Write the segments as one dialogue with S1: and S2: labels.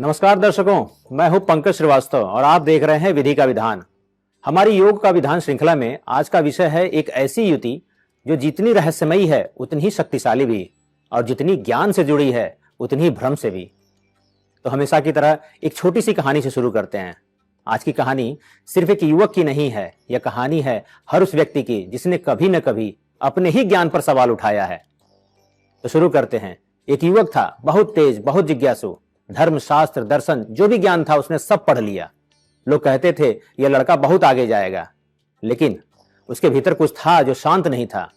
S1: नमस्कार दर्शकों, मैं हूं पंकज श्रीवास्तव और आप देख रहे हैं विधि का विधान। हमारी योग का विधान श्रृंखला में आज का विषय है एक ऐसी युति जो जितनी रहस्यमयी है उतनी ही शक्तिशाली भी, और जितनी ज्ञान से जुड़ी है उतनी ही भ्रम से भी। तो हमेशा की तरह एक छोटी सी कहानी से शुरू करते हैं। आज की कहानी सिर्फ एक युवक की नहीं है, यह कहानी है हर उस व्यक्ति की जिसने कभी न कभी अपने ही ज्ञान पर सवाल उठाया है। तो शुरू करते हैं। एक युवक था, बहुत तेज, बहुत जिज्ञासु। धर्म, शास्त्र, दर्शन, जो भी ज्ञान था उसने सब पढ़ लिया। लोग कहते थे यह लड़का बहुत आगे जाएगा, लेकिन उसके भीतर कुछ था जो शांत नहीं था।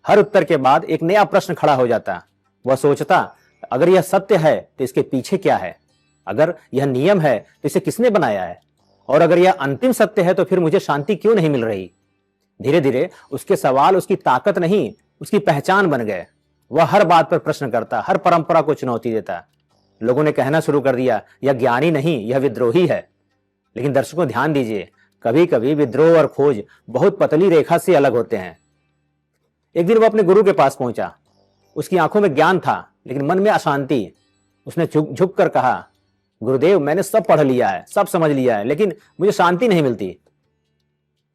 S1: हर उत्तर के बाद एक नया प्रश्न खड़ा हो जाता। वह सोचता, अगर यह सत्य है तो इसके पीछे क्या है? अगर यह नियम है तो इसे किसने बनाया है? और अगर यह अंतिम सत्य है तो फिर मुझे शांति क्यों नहीं मिल रही? धीरे धीरे उसके सवाल उसकी ताकत नहीं, उसकी पहचान बन गए। वह हर बात पर प्रश्न करता, हर परंपरा को चुनौती देता। लोगों ने कहना शुरू कर दिया, यह ज्ञानी नहीं, यह विद्रोही है। लेकिन दर्शकों ध्यान दीजिए, कभी कभी विद्रोह और खोज बहुत पतली रेखा से अलग होते हैं। एक दिन वह अपने गुरु के पास पहुंचा। उसकी आंखों में ज्ञान था लेकिन मन में अशांति। उसने झुक कर कहा, गुरुदेव, मैंने सब पढ़ लिया है, सब समझ लिया है, लेकिन मुझे शांति नहीं मिलती।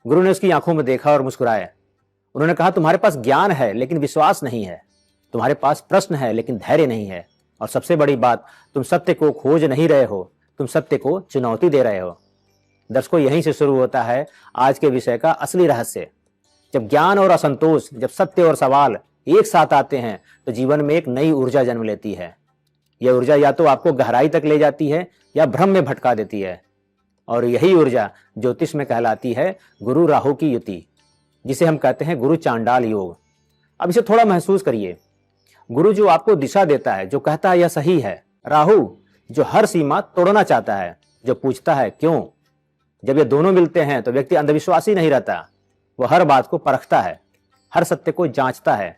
S1: गुरु ने उसकी आंखों में देखा और मुस्कुराए। उन्होंने कहा, तुम्हारे पास ज्ञान है लेकिन विश्वास नहीं है। तुम्हारे पास प्रश्न है लेकिन धैर्य नहीं है। और सबसे बड़ी बात, तुम सत्य को खोज नहीं रहे हो, तुम सत्य को चुनौती दे रहे हो। दर्शकों, यहीं से शुरू होता है आज के विषय का असली रहस्य। जब ज्ञान और असंतोष, जब सत्य और सवाल एक साथ आते हैं तो जीवन में एक नई ऊर्जा जन्म लेती है। यह ऊर्जा या तो आपको गहराई तक ले जाती है या भ्रम में भटका देती है। और यही ऊर्जा ज्योतिष में कहलाती है गुरु राहु की युति, जिसे हम कहते हैं गुरु चांडाल योग। अब इसे थोड़ा महसूस करिए। गुरु जो आपको दिशा देता है, जो कहता है यह सही है। राहु जो हर सीमा तोड़ना चाहता है, जो पूछता है क्यों। जब ये दोनों मिलते हैं तो व्यक्ति अंधविश्वासी नहीं रहता। वह हर बात को परखता है, हर सत्य को जांचता है।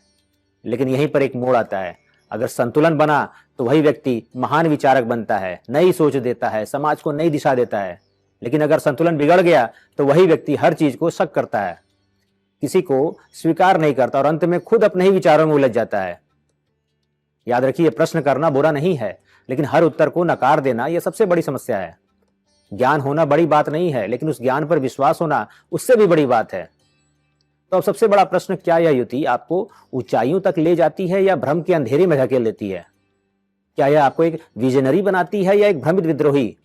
S1: लेकिन यहीं पर एक मोड़ आता है। अगर संतुलन बना तो वही व्यक्ति महान विचारक बनता है, नई सोच देता है, समाज को नई दिशा देता है। लेकिन अगर संतुलन बिगड़ गया तो वही व्यक्ति हर चीज को शक करता है, किसी को स्वीकार नहीं करता और अंत में खुद अपने ही विचारों में उलझ जाता है। याद रखिए, प्रश्न करना बुरा नहीं है, लेकिन हर उत्तर को नकार देना यह सबसे बड़ी समस्या है। ज्ञान होना बड़ी बात नहीं है, लेकिन उस ज्ञान पर विश्वास होना उससे भी बड़ी बात है। तो अब सबसे बड़ा प्रश्न, क्या यह युति आपको ऊंचाइयों तक ले जाती है या भ्रम के अंधेरे में धकेल देती है? क्या यह आपको एक विजनरी बनाती है या एक भ्रमित विद्रोही?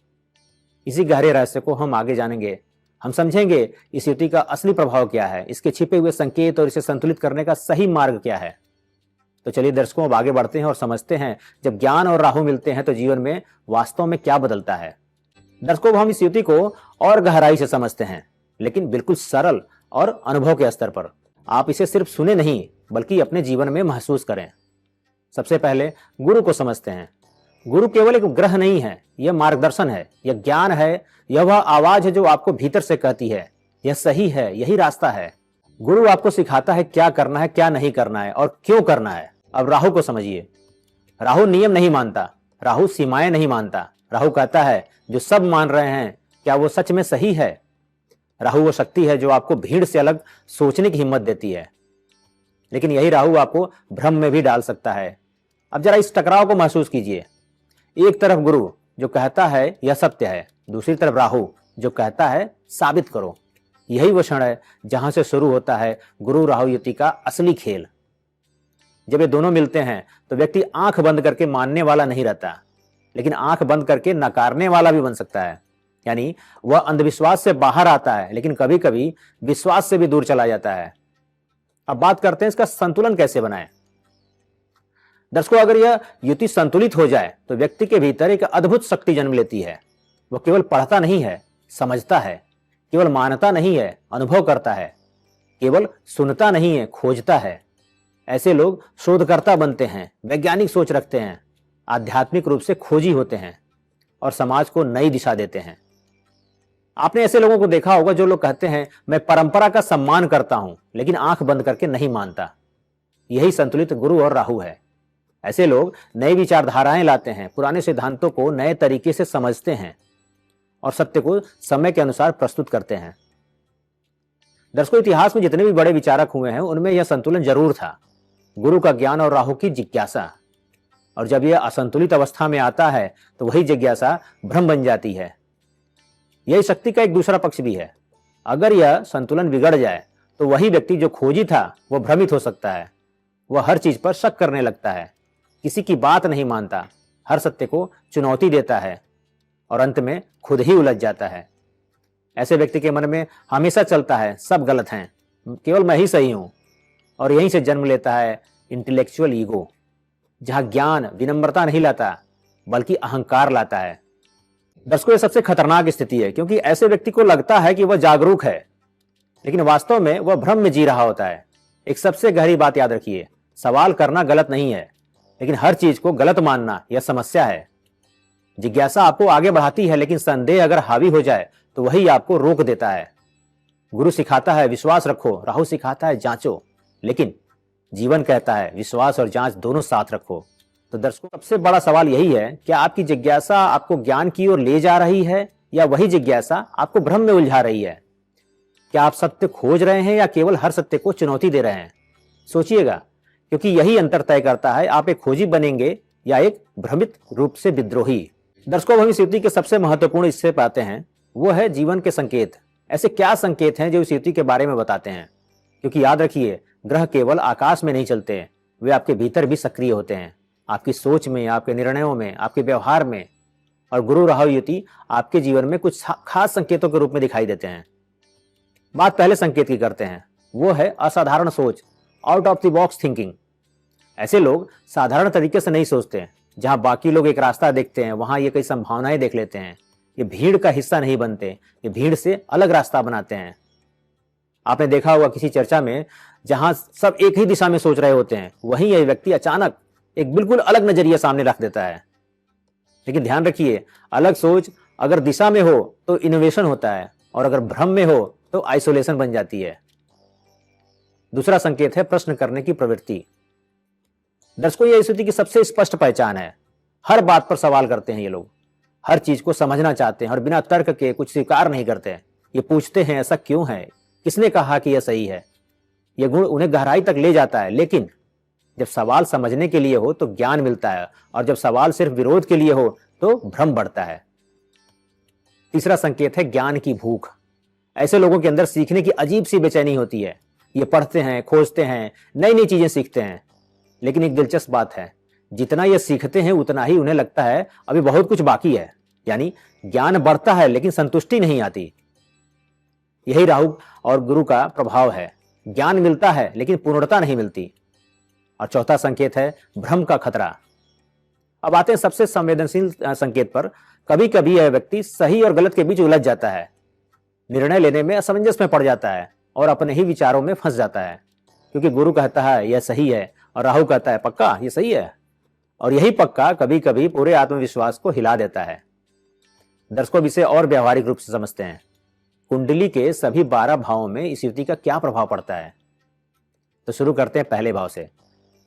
S1: इसी गहरे रहस्य को हम आगे जानेंगे। हम समझेंगे इस युति का असली प्रभाव क्या है, इसके छिपे हुए संकेत और इसे संतुलित करने का सही मार्ग क्या है। तो चलिए दर्शकों, अब आगे बढ़ते हैं और समझते हैं जब ज्ञान और राहु मिलते हैं तो जीवन में वास्तव में क्या बदलता है। दर्शकों, हम इस युति को और गहराई से समझते हैं, लेकिन बिल्कुल सरल और अनुभव के स्तर पर। आप इसे सिर्फ सुने नहीं बल्कि अपने जीवन में महसूस करें। सबसे पहले गुरु को समझते हैं। गुरु केवल एक ग्रह नहीं है, यह मार्गदर्शन है, यह ज्ञान है, यह वह आवाज है जो आपको भीतर से कहती है यह सही है, यही रास्ता है। गुरु आपको सिखाता है क्या करना है, क्या नहीं करना है और क्यों करना है। अब राहु को समझिए। राहु नियम नहीं मानता, राहु सीमाएं नहीं मानता। राहु कहता है जो सब मान रहे हैं क्या वो सच में सही है? राहु वो शक्ति है जो आपको भीड़ से अलग सोचने की हिम्मत देती है। लेकिन यही राहु आपको भ्रम में भी डाल सकता है। अब जरा इस टकराव को महसूस कीजिए। एक तरफ गुरु जो कहता है यह सत्य है, दूसरी तरफ राहु जो कहता है साबित करो। यही वो क्षण है जहां से शुरू होता है गुरु राहु युति का असली खेल। जब ये दोनों मिलते हैं तो व्यक्ति आंख बंद करके मानने वाला नहीं रहता, लेकिन आंख बंद करके नकारने वाला भी बन सकता है। यानी वह अंधविश्वास से बाहर आता है, लेकिन कभी कभी विश्वास से भी दूर चला जाता है। अब बात करते हैं इसका संतुलन कैसे बनाएं। दर्शकों, अगर यह युति संतुलित हो जाए तो व्यक्ति के भीतर एक अद्भुत शक्ति जन्म लेती है। वह केवल पढ़ता नहीं है, समझता है। केवल मानता नहीं है, अनुभव करता है। केवल सुनता नहीं है, खोजता है। ऐसे लोग शोधकर्ता बनते हैं, वैज्ञानिक सोच रखते हैं, आध्यात्मिक रूप से खोजी होते हैं और समाज को नई दिशा देते हैं। आपने ऐसे लोगों को देखा होगा जो लोग कहते हैं मैं परंपरा का सम्मान करता हूं लेकिन आंख बंद करके नहीं मानता। यही संतुलित गुरु और राहु है। ऐसे लोग नई विचारधाराएं लाते हैं, पुराने सिद्धांतों को नए तरीके से समझते हैं और सत्य को समय के अनुसार प्रस्तुत करते हैं। दर्शकों, इतिहास में जितने भी बड़े विचारक हुए हैं उनमें यह संतुलन जरूर था। गुरु का ज्ञान और राहु की जिज्ञासा। और जब यह असंतुलित अवस्था में आता है तो वही जिज्ञासा भ्रम बन जाती है। यही शक्ति का एक दूसरा पक्ष भी है। अगर यह संतुलन बिगड़ जाए तो वही व्यक्ति जो खोजी था वह भ्रमित हो सकता है। वह हर चीज पर शक करने लगता है, किसी की बात नहीं मानता, हर सत्य को चुनौती देता है और अंत में खुद ही उलझ जाता है। ऐसे व्यक्ति के मन में हमेशा चलता है सब गलत हैं, केवल मैं ही सही हूं, और यहीं से जन्म लेता है इंटेलेक्चुअल ईगो, जहां ज्ञान विनम्रता नहीं लाता बल्कि अहंकार लाता है। दर्शकों, यह सबसे खतरनाक स्थिति है, क्योंकि ऐसे व्यक्ति को लगता है कि वह जागरूक है, लेकिन वास्तव में वह भ्रम में जी रहा होता है। एक सबसे गहरी बात याद रखिए, सवाल करना गलत नहीं है, लेकिन हर चीज को गलत मानना यह समस्या है। जिज्ञासा आपको आगे बढ़ाती है, लेकिन संदेह अगर हावी हो जाए तो वही आपको रोक देता है। गुरु सिखाता है विश्वास रखो, राहु सिखाता है जांचो, लेकिन जीवन कहता है विश्वास और जांच दोनों साथ रखो। तो दर्शकों, सबसे बड़ा सवाल यही है, क्या आपकी जिज्ञासा आपको ज्ञान की ओर ले जा रही है या वही जिज्ञासा आपको भ्रम में उलझा रही है? क्या आप सत्य खोज रहे हैं या केवल हर सत्य को चुनौती दे रहे हैं? सोचिएगा, क्योंकि यही अंतर तय करता है आप एक खोजी बनेंगे या एक भ्रमित रूप से विद्रोही। दर्शकों, हम इस युक्ति के सबसे महत्वपूर्ण हिस्से पाते हैं, वो है जीवन के संकेत। ऐसे क्या संकेत हैं जो इस युक्ति के बारे में बताते हैं? क्योंकि याद रखिए, ग्रह केवल आकाश में नहीं चलते हैं, वे आपके भीतर भी सक्रिय होते हैं, आपकी सोच में, आपके निर्णयों में, आपके व्यवहार में। और गुरु राहु युति आपके जीवन में कुछ खास संकेतों के रूप में दिखाई देते हैं। बात पहले संकेत की करते हैं, वो है असाधारण सोच, out of the box thinking. ऐसे लोग साधारण तरीके से नहीं सोचते। जहां बाकी लोग एक रास्ता देखते हैं, वहां ये कई संभावनाएं देख लेते हैं। ये भीड़ का हिस्सा नहीं बनते, ये भीड़ से अलग रास्ता बनाते हैं। आपने देखा होगा किसी चर्चा में जहां सब एक ही दिशा में सोच रहे होते हैं, वहीं यह व्यक्ति अचानक एक बिल्कुल अलग नजरिया सामने रख देता है। लेकिन ध्यान रखिए, अलग सोच अगर दिशा में हो तो इनोवेशन होता है, और अगर भ्रम में हो तो आइसोलेशन बन जाती है। दूसरा संकेत है प्रश्न करने की प्रवृत्ति। दर्शकों, यह स्थिति की सबसे स्पष्ट पहचान है। हर बात पर सवाल करते हैं ये लोग, हर चीज को समझना चाहते हैं और बिना तर्क के कुछ स्वीकार नहीं करते। ये पूछते हैं ऐसा क्यों है, किसने कहा कि यह सही है। यह गुण उन्हें गहराई तक ले जाता है, लेकिन जब सवाल समझने के लिए हो तो ज्ञान मिलता है, और जब सवाल सिर्फ विरोध के लिए हो तो भ्रम बढ़ता है। तीसरा संकेत है ज्ञान की भूख। ऐसे लोगों के अंदर सीखने की अजीब सी बेचैनी होती है। ये पढ़ते हैं, खोजते हैं, नई नई चीजें सीखते हैं, लेकिन एक दिलचस्प बात है, जितना ये सीखते हैं उतना ही उन्हें लगता है अभी बहुत कुछ बाकी है। यानी ज्ञान बढ़ता है लेकिन संतुष्टि नहीं आती। यही राहु और गुरु का प्रभाव है। ज्ञान मिलता है लेकिन पूर्णता नहीं मिलती। और चौथा संकेत है भ्रम का खतरा। अब आते हैं सबसे संवेदनशील संकेत पर। कभी कभी यह व्यक्ति सही और गलत के बीच उलझ जाता है, निर्णय लेने में असमंजस में पड़ जाता है और अपने ही विचारों में फंस जाता है। क्योंकि गुरु कहता है यह सही है और राहु कहता है पक्का यह सही है, और यही पक्का कभी कभी पूरे आत्मविश्वास को हिला देता है। दर्शकों, इसे और व्यवहारिक रूप से समझते हैं। कुंडली के सभी 12 भावों में इस युति का क्या प्रभाव पड़ता है? तो शुरू करते हैं पहले भाव से।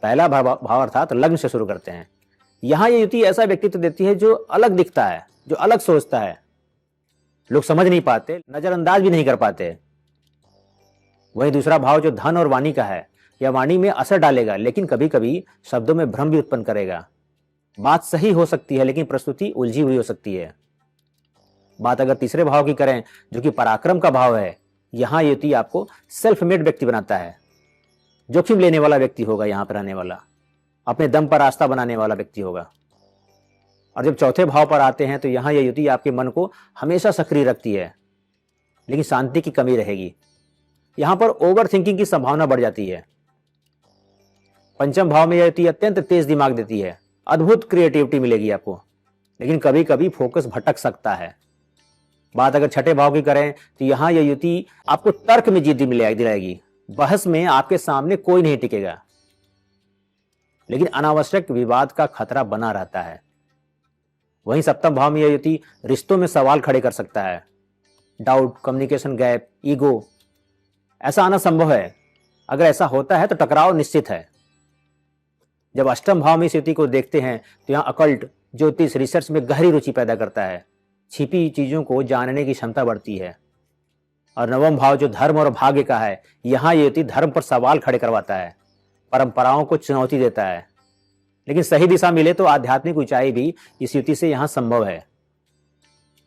S1: पहला भाव अर्थात लग्न से शुरू करते हैं। यहां यह युति ऐसा व्यक्तित्व देती है जो अलग दिखता है, जो अलग सोचता है। लोग समझ नहीं पाते, नजरअंदाज भी नहीं कर पाते। वही दूसरा भाव जो धन और वाणी का है, यह वाणी में असर डालेगा, लेकिन कभी कभी शब्दों में भ्रम भी उत्पन्न करेगा। बात सही हो सकती है लेकिन प्रस्तुति उलझी हुई हो सकती है। बात अगर तीसरे भाव की करें जो कि पराक्रम का भाव है, यहां युति आपको सेल्फ मेड व्यक्ति बनाता है। जोखिम लेने वाला व्यक्ति होगा, यहां पर रहने वाला, अपने दम पर रास्ता बनाने वाला व्यक्ति होगा। और जब चौथे भाव पर आते हैं तो यहां यह युति आपके मन को हमेशा सक्रिय रखती है, लेकिन शांति की कमी रहेगी। यहां पर ओवर थिंकिंग की संभावना बढ़ जाती है। पंचम भाव में यह युति अत्यंत तेज दिमाग देती है, अद्भुत क्रिएटिविटी मिलेगी आपको, लेकिन कभी कभी फोकस भटक सकता है। बात अगर छठे भाव की करें तो यहां यह युति आपको तर्क में जीत दिलाएगी। बहस में आपके सामने कोई नहीं टिकेगा, लेकिन अनावश्यक विवाद का खतरा बना रहता है। वहीं सप्तम भाव में यह युति रिश्तों में सवाल खड़े कर सकता है। डाउट, कम्युनिकेशन गैप, ईगो, ऐसा आना संभव है। अगर ऐसा होता है तो टकराव निश्चित है। जब अष्टम भाव में इस युति को देखते हैं तो यहां अकल्ट, ज्योतिष, रिसर्च में गहरी रुचि पैदा करता है। छिपी चीजों को जानने की क्षमता बढ़ती है। और नवम भाव जो धर्म और भाग्य का है, यहां ये युति धर्म पर सवाल खड़े करवाता है, परंपराओं को चुनौती देता है। लेकिन सही दिशा मिले तो आध्यात्मिक ऊंचाई भी इस युति से यहाँ संभव है।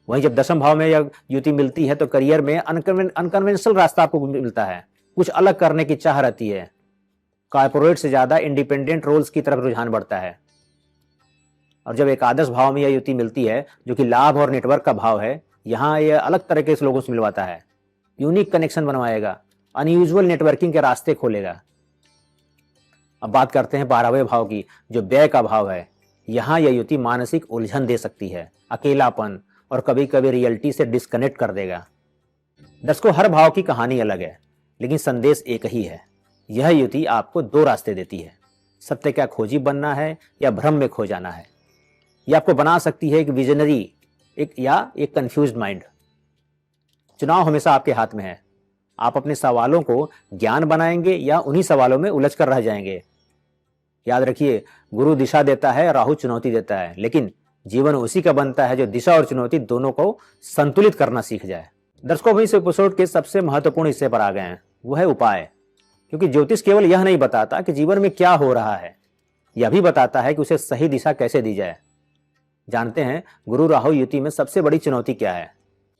S1: वहीं जब दशम भाव में यह युति मिलती है तो करियर में अनकन्वेंशनल रास्ता आपको मिलता है, कुछ अलग करने की चाह रहती है, कॉर्पोरेट से ज्यादा इंडिपेंडेंट रोल्स की तरफ रुझान बढ़ता है। और जब एकादश भाव में यह युति मिलती है जो कि लाभ और नेटवर्क का भाव है, यहाँ यह अलग तरह के लोगों से मिलवाता है, यूनिक कनेक्शन बनवाएगा, अनयूजुअल नेटवर्किंग के रास्ते खोलेगा। अब बात करते हैं 12वें भाव की जो व्यय का भाव है। यहाँ यह युति मानसिक उलझन दे सकती है, अकेलापन और कभी कभी रियलिटी से डिस्कनेक्ट कर देगा। दर्शकों, हर भाव की कहानी अलग है लेकिन संदेश एक ही है। यह युति आपको दो रास्ते देती है, सत्य का खोजी बनना है या भ्रम में खो जाना है। यह आपको बना सकती है एक विजनरी एक कंफ्यूज्ड माइंड। चुनाव हमेशा आपके हाथ में है। आप अपने सवालों को ज्ञान बनाएंगे या उन्हीं सवालों में उलझ कर रह जाएंगे। याद रखिए, गुरु दिशा देता है, राहु चुनौती देता है, लेकिन जीवन उसी का बनता है जो दिशा और चुनौती दोनों को संतुलित करना सीख जाए। दर्शकों, हम इस एपिसोड के सबसे महत्वपूर्ण हिस्से पर आ गए हैं, वो है उपाय। क्योंकि ज्योतिष केवल यह नहीं बताता कि जीवन में क्या हो रहा है, यह भी बताता है कि उसे सही दिशा कैसे दी जाए। जानते हैं गुरु राहु युति में सबसे बड़ी चुनौती क्या है?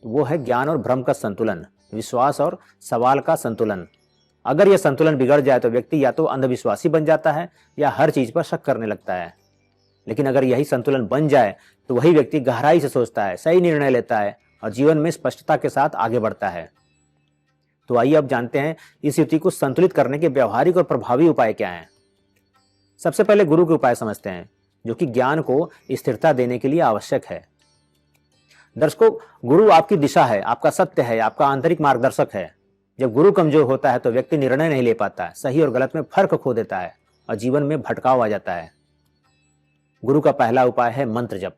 S1: वो है ज्ञान और भ्रम का संतुलन, विश्वास और सवाल का संतुलन। अगर यह संतुलन बिगड़ जाए तो व्यक्ति या तो अंधविश्वासी बन जाता है या हर चीज पर शक करने लगता है। लेकिन अगर यही संतुलन बन जाए तो वही व्यक्ति गहराई से सोचता है, सही निर्णय लेता है और जीवन में स्पष्टता के साथ आगे बढ़ता है। तो आइए अब जानते हैं इस युति को संतुलित करने के व्यवहारिक और प्रभावी उपाय क्या हैं। सबसे पहले गुरु के उपाय समझते हैं, जो कि ज्ञान को स्थिरता देने के लिए आवश्यक है। दर्शकों, गुरु आपकी दिशा है, आपका सत्य है, आपका आंतरिक मार्गदर्शक है। जब गुरु कमजोर होता है तो व्यक्ति निर्णय नहीं ले पाता है, सही और गलत में फर्क खो देता है और जीवन में भटकाव आ जाता है। गुरु का पहला उपाय है मंत्र जप।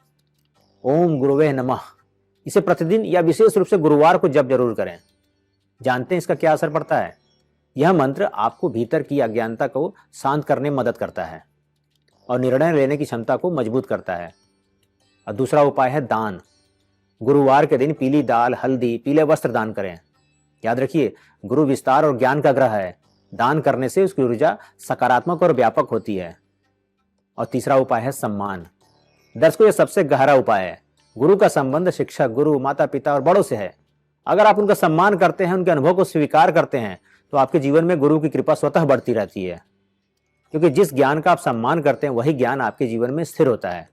S1: ओम गुरुवे नमः। इसे प्रतिदिन या विशेष रूप से गुरुवार को जप जरूर करें। जानते हैं इसका क्या असर पड़ता है? यह मंत्र आपको भीतर की अज्ञानता को शांत करने में मदद करता है और निर्णय लेने की क्षमता को मजबूत करता है। और दूसरा उपाय है दान। गुरुवार के दिन पीली दाल, हल्दी, पीले वस्त्र दान करें। याद रखिए, गुरु विस्तार और ज्ञान का ग्रह है। दान करने से उसकी ऊर्जा सकारात्मक और व्यापक होती है। और तीसरा उपाय है सम्मान। दर्शकों, यह सबसे गहरा उपाय है। गुरु का संबंध शिक्षक, गुरु, माता पिता और बड़ों से है। अगर आप उनका सम्मान करते हैं, उनके अनुभव को स्वीकार करते हैं, तो आपके जीवन में गुरु की कृपा स्वतः बढ़ती रहती है। क्योंकि जिस ज्ञान का आप सम्मान करते हैं वही ज्ञान आपके जीवन में स्थिर होता है।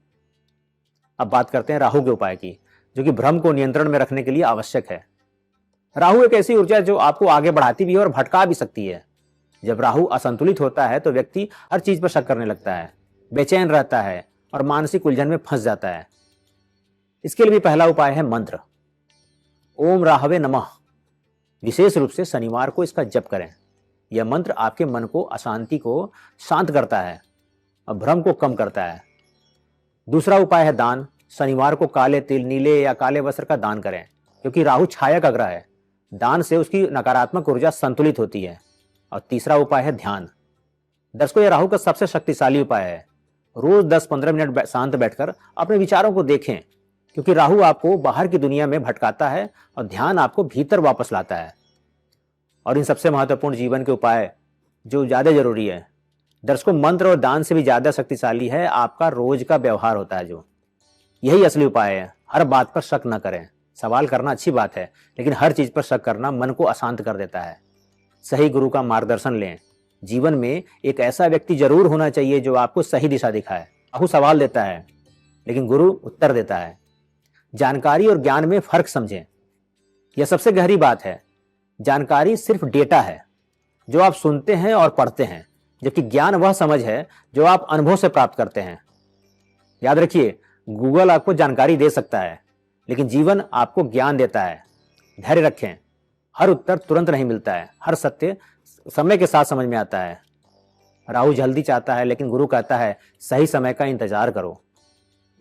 S1: अब बात करते हैं राहु के उपाय की, जो कि भ्रम को नियंत्रण में रखने के लिए आवश्यक है। राहु एक ऐसी ऊर्जा जो आपको आगे बढ़ाती भी है और भटका भी सकती है। जब राहु असंतुलित होता है तो व्यक्ति हर चीज पर शक करने लगता है, बेचैन रहता है और मानसिक उलझन में फंस जाता है। इसके लिए भी पहला उपाय है मंत्र, ओम राहवे नमः। विशेष रूप से शनिवार को इसका जप करें। यह मंत्र आपके मन को, अशांति को शांत करता है और भ्रम को कम करता है। दूसरा उपाय है दान। शनिवार को काले तिल, नीले या काले वस्त्र का दान करें, क्योंकि राहु छाया का ग्रह है। दान से उसकी नकारात्मक ऊर्जा संतुलित होती है। और तीसरा उपाय है ध्यान। दर्शकों, यह राहु का सबसे शक्तिशाली उपाय है। रोज 10-15 मिनट शांत बैठकर अपने विचारों को देखें, क्योंकि राहु आपको बाहर की दुनिया में भटकाता है और ध्यान आपको भीतर वापस लाता है। और इन सबसे महत्वपूर्ण जीवन के उपाय जो ज्यादा जरूरी है, दर्शकों, मंत्र और दान से भी ज्यादा शक्तिशाली है आपका रोज का व्यवहार होता है। जो यही असली उपाय है। हर बात पर शक न करें। सवाल करना अच्छी बात है, लेकिन हर चीज पर शक करना मन को अशांत कर देता है। सही गुरु का मार्गदर्शन लें। जीवन में एक ऐसा व्यक्ति जरूर होना चाहिए जो आपको सही दिशा दिखाए। राहु सवाल देता है लेकिन गुरु उत्तर देता है। जानकारी और ज्ञान में फर्क समझें। यह सबसे गहरी बात है। जानकारी सिर्फ डेटा है जो आप सुनते हैं और पढ़ते हैं, जबकि ज्ञान वह समझ है जो आप अनुभव से प्राप्त करते हैं। याद रखिए, गूगल आपको जानकारी दे सकता है, लेकिन जीवन आपको ज्ञान देता है। धैर्य रखें। हर उत्तर तुरंत नहीं मिलता है, हर सत्य समय के साथ समझ में आता है। राहु जल्दी चाहता है, लेकिन गुरु कहता है सही समय का इंतजार करो।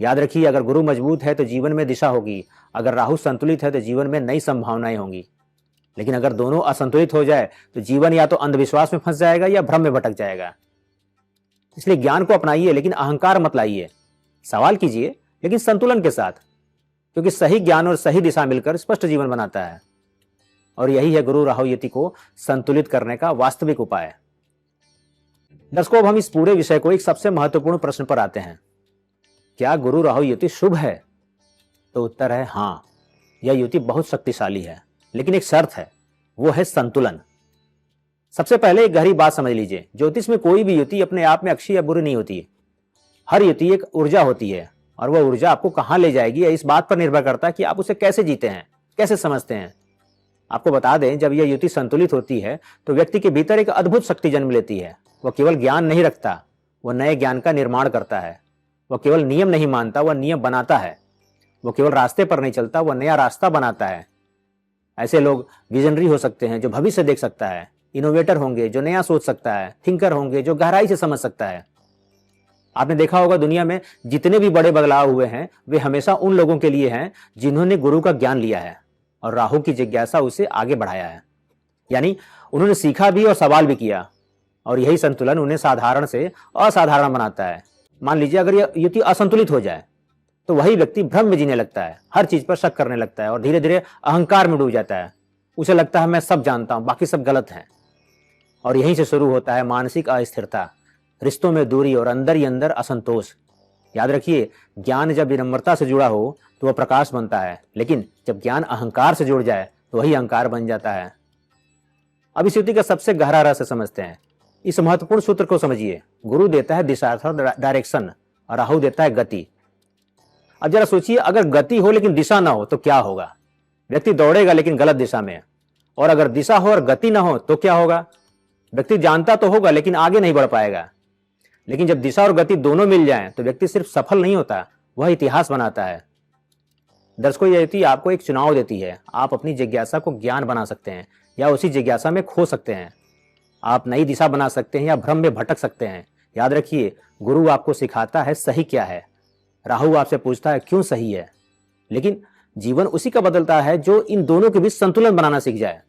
S1: याद रखिए, अगर गुरु मजबूत है तो जीवन में दिशा होगी, अगर राहु संतुलित है तो जीवन में नई संभावनाएं होंगी। लेकिन अगर दोनों असंतुलित हो जाए तो जीवन या तो अंधविश्वास में फंस जाएगा या भ्रम में भटक जाएगा। इसलिए ज्ञान को अपनाइए, लेकिन अहंकार मत लाइए। सवाल कीजिए, लेकिन संतुलन के साथ, क्योंकि सही ज्ञान और सही दिशा मिलकर स्पष्ट जीवन बनाता है। और यही है गुरु राहु युति को संतुलित करने का वास्तविक उपाय। दर्शकों, अब हम इस पूरे विषय को एक सबसे महत्वपूर्ण प्रश्न पर आते हैं। क्या गुरु राहु युति शुभ है? तो उत्तर है हाँ, यह युति बहुत शक्तिशाली है, लेकिन एक शर्त है, वो है संतुलन। सबसे पहले एक गहरी बात समझ लीजिए, ज्योतिष में कोई भी युति अपने आप में अच्छी या बुरी नहीं होती है। हर युति एक ऊर्जा होती है, और वह ऊर्जा आपको कहां ले जाएगी यह इस बात पर निर्भर करता है कि आप उसे कैसे जीते हैं, कैसे समझते हैं। आपको बता दें, जब यह युति संतुलित होती है तो व्यक्ति के भीतर एक अद्भुत शक्ति जन्म लेती है। वह केवल ज्ञान नहीं रखता, वह नए ज्ञान का निर्माण करता है। वह केवल नियम नहीं मानता, वह नियम बनाता है। वह केवल रास्ते पर नहीं चलता, वह नया रास्ता बनाता है। ऐसे लोग विजनरी हो सकते हैं जो भविष्य देख सकता है, इनोवेटर होंगे जो नया सोच सकता है, थिंकर होंगे जो गहराई से समझ सकता है। आपने देखा होगा, दुनिया में जितने भी बड़े बदलाव हुए हैं वे हमेशा उन लोगों के लिए हैं जिन्होंने गुरु का ज्ञान लिया है और राहु की जिज्ञासा उसे आगे बढ़ाया है। यानी उन्होंने सीखा भी और सवाल भी किया, और यही संतुलन उन्हें साधारण से असाधारण बनाता है। मान लीजिए, अगर यह युति असंतुलित हो जाए तो वही व्यक्ति भ्रम में जीने लगता है, हर चीज पर शक करने लगता है और धीरे धीरे अहंकार में डूब जाता है। उसे लगता है मैं सब जानता हूं, बाकी सब गलत है। और यहीं से शुरू होता है मानसिक अस्थिरता, रिश्तों में दूरी और अंदर ही अंदर असंतोष। याद रखिए, ज्ञान जब विनम्रता से जुड़ा हो तो वह प्रकाश बनता है, लेकिन जब ज्ञान अहंकार से जुड़ जाए तो वही अहंकार बन जाता है। अब इस युति का सबसे गहरा रहस्य समझते हैं। इस महत्वपूर्ण सूत्र को समझिए। गुरु देता है दिशा अर्थात डायरेक्शन, और राहु देता है गति। अब जरा सोचिए, अगर गति हो लेकिन दिशा ना हो तो क्या होगा? व्यक्ति दौड़ेगा लेकिन गलत दिशा में। और अगर दिशा हो और गति ना हो तो क्या होगा? व्यक्ति जानता तो होगा लेकिन आगे नहीं बढ़ पाएगा। लेकिन जब दिशा और गति दोनों मिल जाएं तो व्यक्ति सिर्फ सफल नहीं होता, वह इतिहास बनाता है। दर्शकों, यह युति आपको एक चुनाव देती है। आप अपनी जिज्ञासा को ज्ञान बना सकते हैं या उसी जिज्ञासा में खो सकते हैं। आप नई दिशा बना सकते हैं या भ्रम में भटक सकते हैं। याद रखिए, गुरु आपको सिखाता है सही क्या है, राहु आपसे पूछता है क्यों सही है। लेकिन जीवन उसी का बदलता है जो इन दोनों के बीच संतुलन बनाना सीख जाए।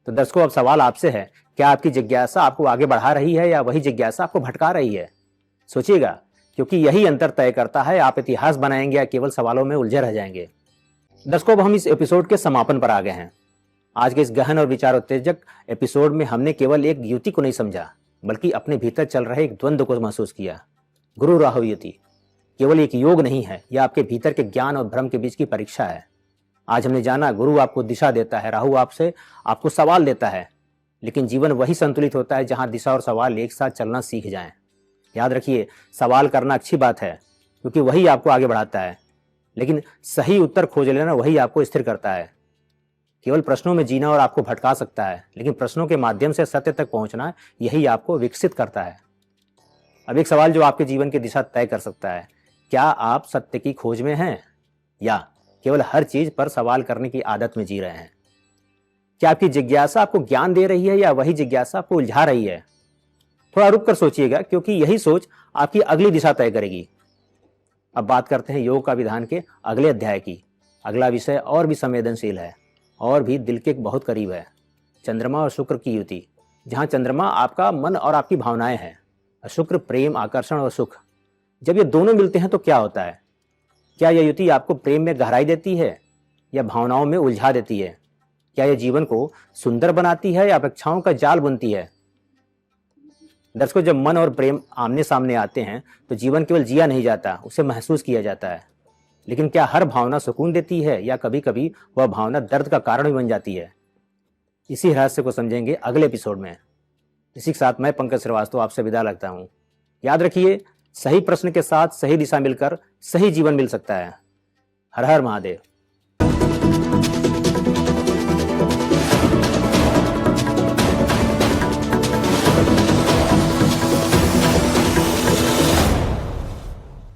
S1: तो दर्शकों, अब सवाल आपसे है, क्या आपकी जिज्ञासा आपको आगे बढ़ा रही है या वही जिज्ञासा आपको भटका रही है? सोचिएगा, क्योंकि यही अंतर तय करता है आप इतिहास बनाएंगे या केवल सवालों में उलझे रह जाएंगे। दर्शकों, अब हम इस एपिसोड के समापन पर आ गए हैं। आज के इस गहन और विचार उत्तेजक एपिसोड में हमने केवल एक युति को नहीं समझा, बल्कि अपने भीतर चल रहे एक द्वंद्व को महसूस किया। गुरु राहु युति केवल एक योग नहीं है, यह आपके भीतर के ज्ञान और भ्रम के बीच की परीक्षा है। आज हमने जाना, गुरु आपको दिशा देता है, राहु आपको सवाल देता है। लेकिन जीवन वही संतुलित होता है जहां दिशा और सवाल एक साथ चलना सीख जाएं। याद रखिए, सवाल करना अच्छी बात है क्योंकि वही आपको आगे बढ़ाता है, लेकिन सही उत्तर खोज लेना वही आपको स्थिर करता है। केवल प्रश्नों में जीना और आपको भटका सकता है, लेकिन प्रश्नों के माध्यम से सत्य तक पहुंचना यही आपको विकसित करता है। अब एक सवाल जो आपके जीवन की दिशा तय कर सकता है, क्या आप सत्य की खोज में हैं या केवल हर चीज पर सवाल करने की आदत में जी रहे हैं? क्या आपकी जिज्ञासा आपको ज्ञान दे रही है या वही जिज्ञासा आपको उलझा रही है? थोड़ा रुक कर सोचिएगा, क्योंकि यही सोच आपकी अगली दिशा तय करेगी। अब बात करते हैं योग का विधान के अगले अध्याय की। अगला विषय और भी संवेदनशील है और भी दिल के बहुत करीब है। चंद्रमा और शुक्र की युति, जहां चंद्रमा आपका मन और आपकी भावनाएं हैं, शुक्र प्रेम, आकर्षण और सुख। जब ये दोनों मिलते हैं तो क्या होता है? क्या यह युति आपको प्रेम में गहराई देती है या भावनाओं में उलझा देती है? क्या यह जीवन को सुंदर बनाती है या अपेक्षाओं का जाल बुनती है? दर्शकों, जब मन और प्रेम आमने सामने आते हैं तो जीवन केवल जिया नहीं जाता, उसे महसूस किया जाता है। लेकिन क्या हर भावना सुकून देती है या कभी कभी वह भावना दर्द का कारण भी बन जाती है? इसी रहस्य को समझेंगे अगले एपिसोड में। इसी के साथ मैं पंकज श्रीवास्तव आपसे विदा लगता हूँ। याद रखिए, सही प्रश्न के साथ सही दिशा मिलकर सही जीवन मिल सकता है। हर हर महादेव।